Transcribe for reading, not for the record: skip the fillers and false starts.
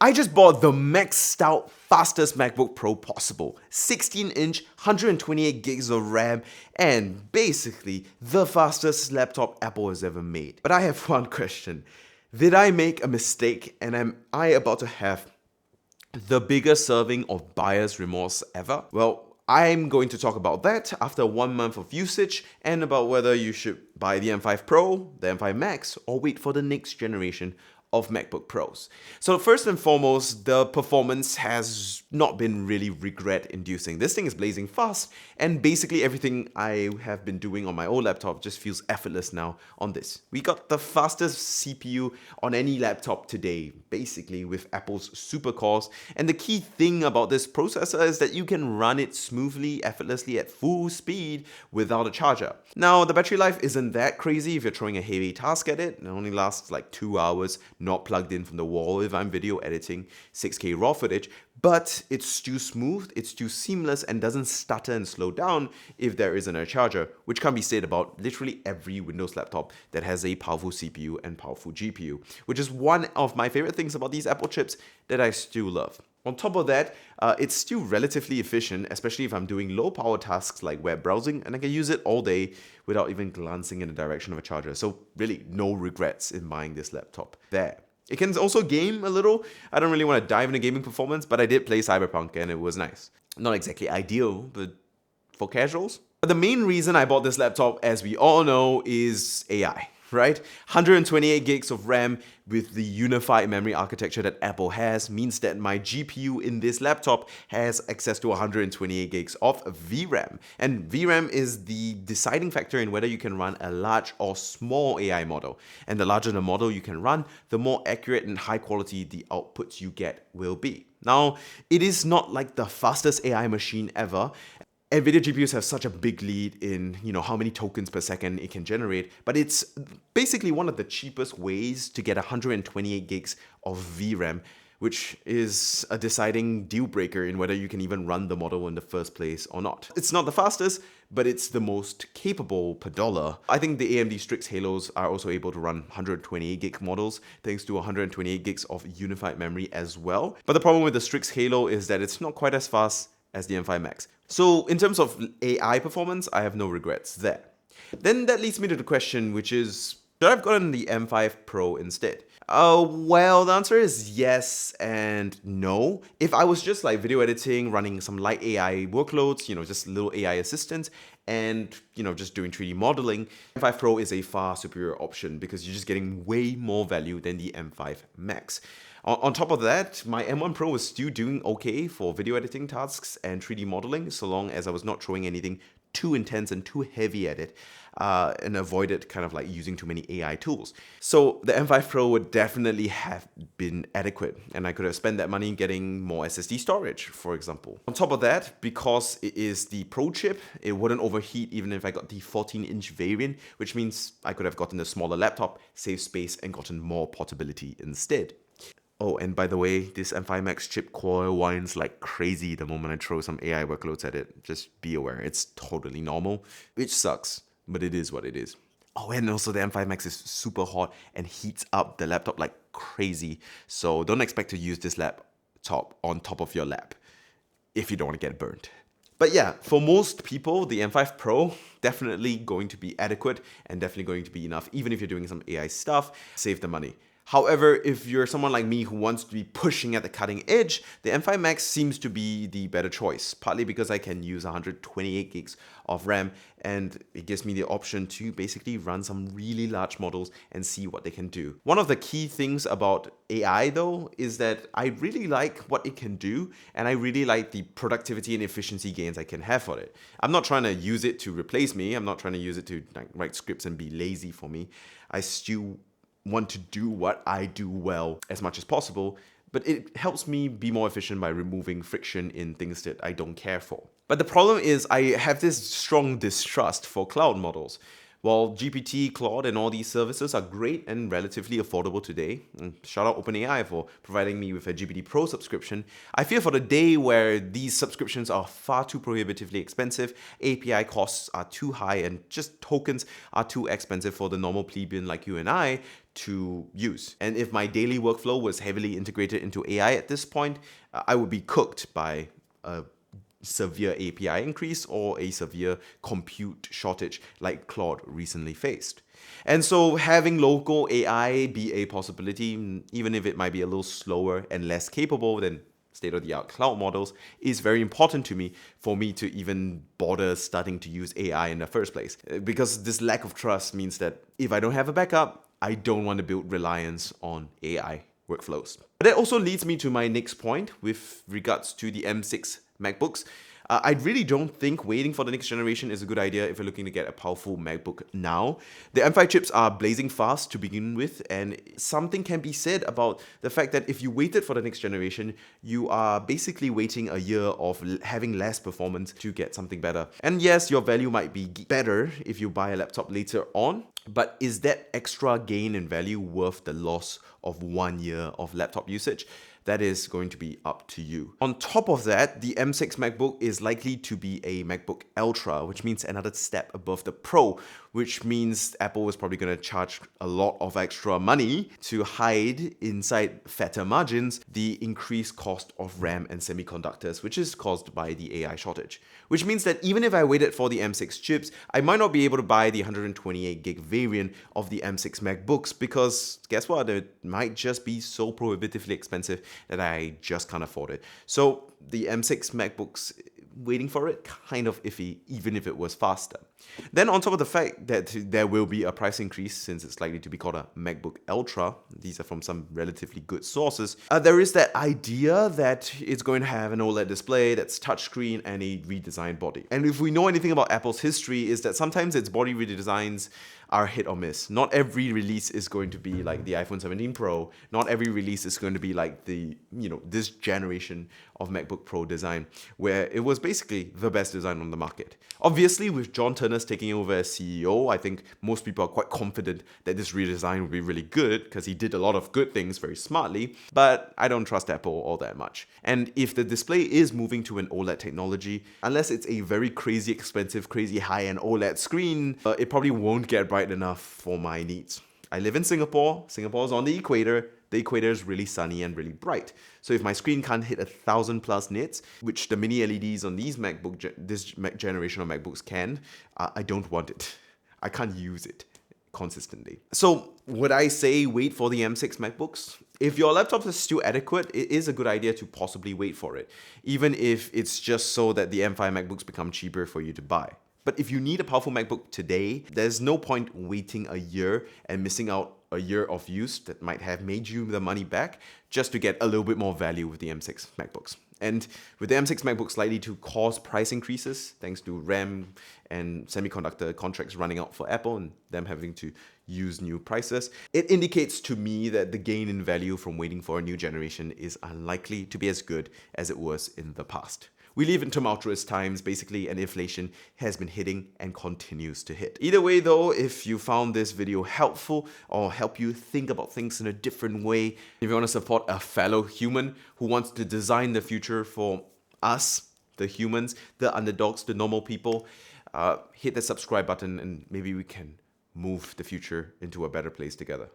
I just bought the maxed out fastest MacBook Pro possible. 16-inch, 128 gigs of RAM, and basically the fastest laptop Apple has ever made. But I have one question. Did I make a mistake and am I about to have the biggest serving of buyer's remorse ever? Well, I'm going to talk about that after 1 month of usage and about whether you should buy the M5 Pro, the M5 Max, or wait for the next generation of MacBook Pros. So first and foremost, the performance has not been really regret-inducing. This thing is blazing fast, and basically everything I have been doing on my old laptop just feels effortless now on this. We got the fastest CPU on any laptop today, basically with Apple's supercores, and the key thing about this processor is that you can run it smoothly, effortlessly at full speed without a charger. Now, the battery life isn't that crazy if you're throwing a heavy task at it. It only lasts like 2 hours, not plugged in from the wall if I'm video editing 6K raw footage, but it's still smooth, it's still seamless, and doesn't stutter and slow down if there isn't a charger, which can be said about literally every Windows laptop that has a powerful CPU and powerful GPU, which is one of my favorite things about these Apple chips that I still love. On top of that, it's still relatively efficient, especially if I'm doing low power tasks like web browsing, and I can use it all day without even glancing in the direction of a charger. So really no regrets in buying this laptop there. It can also game a little. I don't really want to dive into gaming performance, but I did play Cyberpunk and it was nice. Not exactly ideal, but for casuals. But the main reason I bought this laptop, as we all know, is AI. Right? 128 gigs of RAM with the unified memory architecture that Apple has means that my GPU in this laptop has access to 128 gigs of VRAM. And VRAM is the deciding factor in whether you can run a large or small AI model. And the larger the model you can run, the more accurate and high quality the outputs you get will be. Now, it is not like the fastest AI machine ever. NVIDIA GPUs have such a big lead in, how many tokens per second it can generate, but it's basically one of the cheapest ways to get 128 gigs of VRAM, which is a deciding deal breaker in whether you can even run the model in the first place or not. It's not the fastest, but it's the most capable per dollar. I think the AMD Strix Halos are also able to run 128 gig models thanks to 128 gigs of unified memory as well. But the problem with the Strix Halo is that it's not quite as fast as the M5 Max. So in terms of AI performance, I have no regrets there. Then that leads me to the question, which is, should I have gotten the M5 Pro instead? Well, the answer is yes and no. If I was just like video editing, running some light AI workloads, just little AI assistants, and just doing 3D modeling, M5 Pro is a far superior option because you're just getting way more value than the M5 Max. On top of that, my M1 Pro was still doing okay for video editing tasks and 3D modeling, so long as I was not throwing anything too intense and too heavy at it, and avoided kind of like using too many AI tools. So the M5 Pro would definitely have been adequate, and I could have spent that money getting more SSD storage, for example. On top of that, because it is the Pro chip, it wouldn't overheat even if I got the 14-inch variant, which means I could have gotten a smaller laptop, saved space, and gotten more portability instead. Oh, and by the way, this M5 Max chip coil whines like crazy the moment I throw some AI workloads at it. Just be aware, it's totally normal, which sucks, but it is what it is. Oh, and also the M5 Max is super hot and heats up the laptop like crazy, so don't expect to use this laptop on top of your lap if you don't want to get burnt. But yeah, for most people, the M5 Pro definitely going to be adequate and definitely going to be enough, even if you're doing some AI stuff, save the money. However, if you're someone like me who wants to be pushing at the cutting edge, the M5 Max seems to be the better choice, partly because I can use 128 gigs of RAM and it gives me the option to basically run some really large models and see what they can do. One of the key things about AI though is that I really like what it can do and I really like the productivity and efficiency gains I can have for it. I'm not trying to use it to replace me, I'm not trying to use it to write scripts and be lazy for me. I still want to do what I do well as much as possible, but it helps me be more efficient by removing friction in things that I don't care for. But the problem is I have this strong distrust for cloud models. While GPT, Claude, and all these services are great and relatively affordable today, and shout out OpenAI for providing me with a GPT Pro subscription, I fear for the day where these subscriptions are far too prohibitively expensive, API costs are too high, and just tokens are too expensive for the normal plebeian like you and I to use. And if my daily workflow was heavily integrated into AI at this point, I would be cooked by a severe API increase or a severe compute shortage like Claude recently faced. And so having local AI be a possibility, even if it might be a little slower and less capable than state-of-the-art cloud models, is very important to me for me to even bother starting to use AI in the first place. Because this lack of trust means that if I don't have a backup, I don't want to build reliance on AI workflows. But that also leads me to my next point with regards to the M6 MacBooks. I really don't think waiting for the next generation is a good idea if you're looking to get a powerful MacBook now. The M5 chips are blazing fast to begin with, and something can be said about the fact that if you waited for the next generation, you are basically waiting a year of having less performance to get something better. And yes, your value might be better if you buy a laptop later on, but is that extra gain in value worth the loss of 1 year of laptop usage? That is going to be up to you. On top of that, the M6 MacBook is likely to be a MacBook Ultra, which means another step above the Pro, which means Apple is probably going to charge a lot of extra money to hide inside fatter margins the increased cost of RAM and semiconductors, which is caused by the AI shortage. Which means that even if I waited for the M6 chips, I might not be able to buy the 128 gig variant of the M6 MacBooks because guess what? It might just be so prohibitively expensive that I just can't afford it. So the M6 MacBooks, waiting for it, kind of iffy, even if it was faster. Then on top of the fact that there will be a price increase since it's likely to be called a MacBook Ultra, these are from some relatively good sources, there is that idea that it's going to have an OLED display that's touchscreen and a redesigned body. And if we know anything about Apple's history is that sometimes its body redesigns are hit or miss. Not every release is going to be like the iPhone 17 Pro. Not every release is going to be like this generation of MacBook Pro design, where it was basically the best design on the market. Obviously, with John Turner's taking over as CEO, I think most people are quite confident that this redesign will be really good because he did a lot of good things very smartly, but I don't trust Apple all that much. And if the display is moving to an OLED technology, unless it's a very crazy expensive, crazy high-end OLED screen, it probably won't get bright enough for my needs. I live in Singapore. Singapore's on the equator. The equator is really sunny and really bright. So if my screen can't hit 1,000+ nits, which the mini LEDs on this generation of MacBooks can, I don't want it. I can't use it consistently. So would I say wait for the M6 MacBooks? If your laptop is still adequate, it is a good idea to possibly wait for it, even if it's just so that the M5 MacBooks become cheaper for you to buy. But if you need a powerful MacBook today, there's no point waiting a year and missing out a year of use that might have made you the money back just to get a little bit more value with the M6 MacBooks. And with the M6 MacBooks likely to cause price increases thanks to RAM and semiconductor contracts running out for Apple and them having to use new prices, it indicates to me that the gain in value from waiting for a new generation is unlikely to be as good as it was in the past. We live in tumultuous times, basically, and inflation has been hitting and continues to hit. Either way though, if you found this video helpful or help you think about things in a different way, if you want to support a fellow human who wants to design the future for us, the humans, the underdogs, the normal people, hit the subscribe button and maybe we can move the future into a better place together.